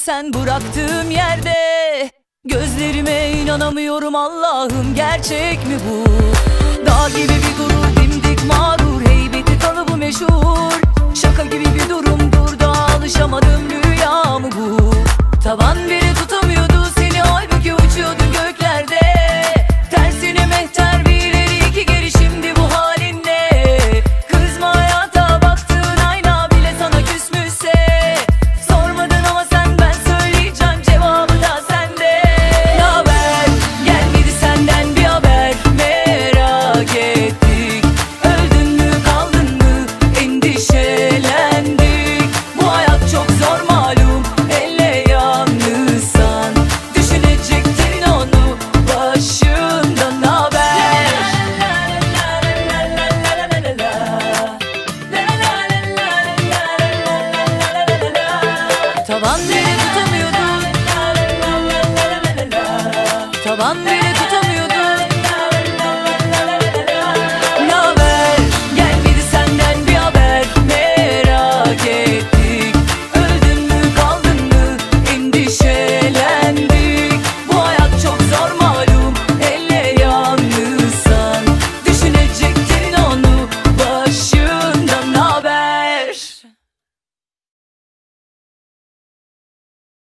sen bıraktığım yerde. Gözlerime inanamıyorum Allah'ım, gerçek mi bu? Dağ gibi bir gurur, dimdik mağrur, heybeti kalıbı meşhur. Şaka gibi bir durumdur da alışamadım, rüya mı bu? Tavan biri tutamıyordu seni, halbuki uçuyordun göklerde. Tersine mehter bir ileri iki geri, şimdi bu halin ne? Kızma hayata, baktığın ayna bile sana küsmüşse. Sormadın ama sen, ben söyleyeceğim, cevabı da sende. Naber? Gelmedi senden bir haber, merak ettik. Öldün mü kaldın mı, endişelendik. Bu hayat çok zor malum, elle yalnızsan düşünecektin onu başından. Haber? Tavan beni tutamıyordu, tavan beni